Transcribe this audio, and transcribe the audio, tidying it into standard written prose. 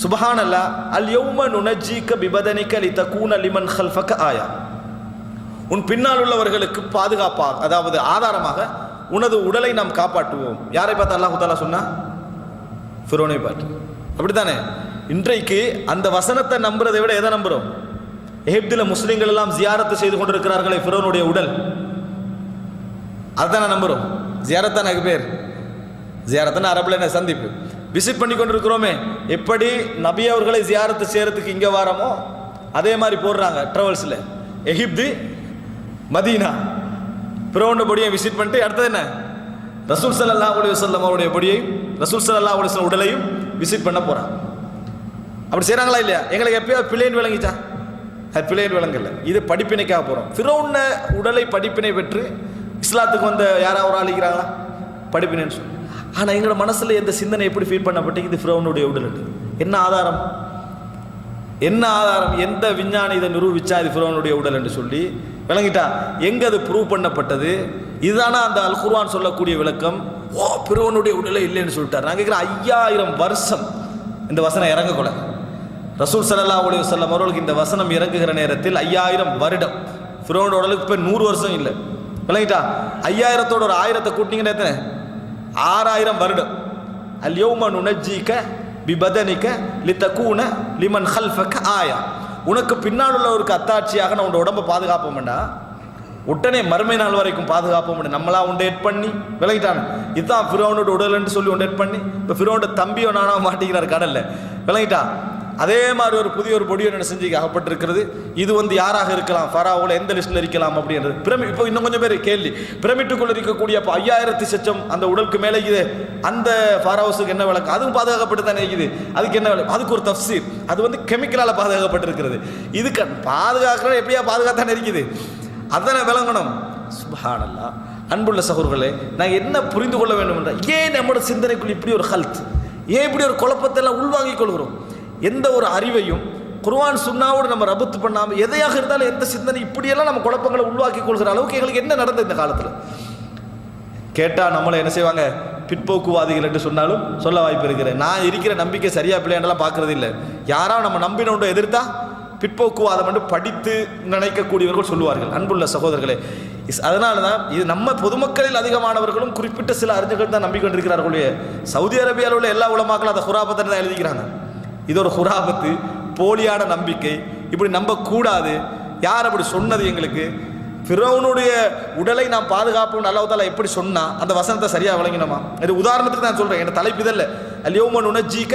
சுப்ஹானல்லாஹ். அல் யௌம நுனஜ்ஜீக பிபதனிக லிதகூன லிமன் ஹல்ஃபக ஆயா. உன் பின்னால் உள்ளவர்களுக்கு பாதுகாப்பாக, அதாவது ஆதாரமாக உனது உடலை நாம் காப்பாற்றுவோம். யாரை பார்த்து அல்லாஹ் தஆலா சொன்னா? ஃபிரௌனை பார்த்து. அப்படித்தானே? இன்றைக்கு அந்த வசனத்தை நம்புறதை விட எதை நம்புறோம்? எகிப்தில் முஸ்லிம்கள் எல்லாம் ஜியாரத்து செய்து கொண்டிருக்கிறார்களே ஃபிரௌனுடைய உடல், அதுதான் நம்புறோம். ஜியாரத்தான் எனக்கு பேர், ஜியாரத்தான் அரபுல என்ன சந்திப்பு, விசிட் பண்ணி கொண்டிருக்கிறோமே. எப்படி நபி அவர்களை ஜியாரத்து செய்யறதுக்கு இங்கே வாரமோ அதே மாதிரி போடுறாங்க ட்ராவல்ஸில். எகிப்து, மதீனா, ஃபிரௌனுடைய பொடியை விசிட் பண்ணிட்டு அடுத்தது என்ன, ரசூல் ஸல்லல்லாஹு அலைஹி வஸல்லம் அவருடைய பொடியையும் ரசூல் ஸல்லல்லாஹு அலைஹி வஸல்லம் உடலையும் விசிட் பண்ண போகிறாங்க. அப்படி செய்கிறாங்களா இல்லையா? எங்களுக்கு எப்பயாவது பிள்ளைன்னு விளங்கிச்சா? அது பிள்ளைன்னு விளங்கல. இது படிப்பினைக்காக போகிறோம். ஃபிரௌன உடலை படிப்பினை பெற்று இஸ்லாத்துக்கு வந்த யாராவது ஒரு ஆளிக்கிறாங்களா? படிப்பினைன்னு சொல்லி. ஆனால் எங்களோட மனசில் எந்த சிந்தனை எப்படி ஃபீல் பண்ணப்பட்டு இது ஃபிரௌனுடைய உடல்? என்ன ஆதாரம்? என்ன ஆதாரம்? எந்த விஞ்ஞானி இதை நிரூபிச்சா இது ஃபிரௌனுடைய உடல் என்று சொல்லி விளங்கிட்டா? எங்கே அது ப்ரூவ் பண்ணப்பட்டது? இதுதானா அந்த அல் குர்ஆன் சொல்லக்கூடிய விளக்கம்? ஓ, ஃபிரௌனுடைய உடலே இல்லைன்னு சொல்லிட்டார். நான் கேட்குறேன், 5000 வருஷம் இந்த வசனம் இறங்கக்கூட. ரசூல் ஸல்லல்லாஹு அலைஹி வஸல்லம் அவர்களுக்கு இந்த வசனம் இறங்குகிற நேரத்தில் 5000 வருடம். ஃபிரௌனோட உடலுக்கு இப்போ 100 வருஷம் இல்லை. விளங்கிட்டா? 5000தோட ஒரு 1000 கூட்டினீங்கன்னா எத்தனை? 6000 வருடம். அல் யௌம நுனஜ்ஜீக பிபதனிக லிதகூன லிமன் ஹல்ஃபக ஆயா. உனக்கு பின்னால் உள்ளவருக்கு அத்தாட்சியாக நான் உன்னோட உடம்பை பாதுகாப்போம்டா, உடனே மறுமை நாள் வரைக்கும் பாதுகாப்போம். நம்மளா உண்டேட் பண்ணி விளங்கிட்டான். இதுதான் ஃபிரௌனோட உடல்ன்னு சொல்லி உண்டேட் பண்ணி இப்போ ஃபிரௌனோட தம்பியோ நானா மாட்டிக்கிறார் கடல்ல. விளங்கிட்டா? அதே மாதிரி ஒரு புதிய ஒரு பொடியோ என்ன செஞ்சு அகப்பட்டிருக்கிறது. இது யாராக இருக்கலாம்? ஃபராவோல எந்த லிஸ்ட்டில் இருக்கலாம் அப்படின்றது. இப்போ இன்னும் கொஞ்சம் பேர் கேள்வி, பிரமிட்டுக்குள்ள இருக்கக்கூடிய அப்போ 5000 சச்சம் அந்த உடலுக்கு மேலே இது அந்த ஃபாராவுஸுக்கு என்ன விளக்கம்? அதுவும் பாதுகாக்கப்பட்டு தானே இருக்குது. அதுக்கு என்ன விளக்கம்? அதுக்கு ஒரு தஃப்சீர். அது கெமிக்கலால் பாதுகாக்கப்பட்டிருக்கிறது. இதுக்கு பாதுகாக்கிற எப்படியா பாதுகாத்தானே இருக்குது. அதனை விளங்கணும். சுப்ஹானல்லாஹ். அன்புள்ள சகோதரர்களே, நாங்கள் என்ன புரிந்து கொள்ள வேண்டும் என்றால், ஏன் நம்மளோட சிந்தனைக்குள் இப்படி ஒரு ஹல்த், ஏன் இப்படி ஒரு குழப்பத்தை எல்லாம் உள்வாங்கிக் கொள்கிறோம்? எந்த ஒரு அறிவையும் குர்ஆன் சுன்னாவோடு நம்ம ரபத்து பண்ணாமல் எதையாக இருந்தாலும் எந்த சிந்தனை இப்படியெல்லாம் நம்ம குழப்பங்களை உள்வாக்கி கொள்கிற அளவுக்கு எங்களுக்கு என்ன நடந்தது இந்த காலத்தில்? கேட்டால் நம்மளை என்ன செய்வாங்க? பிற்போக்குவாதிகள் என்று சொன்னாலும் சொல்ல வாய்ப்பு இருக்கிறேன். நான் இருக்கிற நம்பிக்கை சரியா பிள்ளையாண்டெல்லாம் பார்க்கறது இல்லை. யாராவது நம்ம நம்பினோட எதிர்த்தா பிற்போக்குவாதம் என்று படித்து நினைக்கக்கூடியவர்கள் சொல்லுவார்கள். அன்புள்ள சகோதரர்களே, அதனால தான் இது நம்ம பொதுமக்களில் அதிகமானவர்களும் குறிப்பிட்ட சில அறிஞர்கள் தான் நம்பிக்கொண்டிருக்கிறார்கள். சவுதி அரேபியாவில் உள்ள எல்லா உலமாக்களும் அதை ஹுராபத்தை தான் எழுதிக்கிறாங்க. இது ஒரு ஹுராபத்து, போலியான நம்பிக்கை, இப்படி நம்பக்கூடாது. யார் அப்படி சொன்னது எங்களுக்கு? ஃபிரௌனுடைய உடலை நாம் பாதுகாப்போம் அல்லாஹ் தஆலா எப்படி சொன்னா அந்த வசனத்தை சரியாக விளங்கினோமா? இது உதாரணத்துக்கு நான் சொல்கிறேன். என் தலைப்பு இதல்ல. அல் யௌம நுனஜ்ஜீக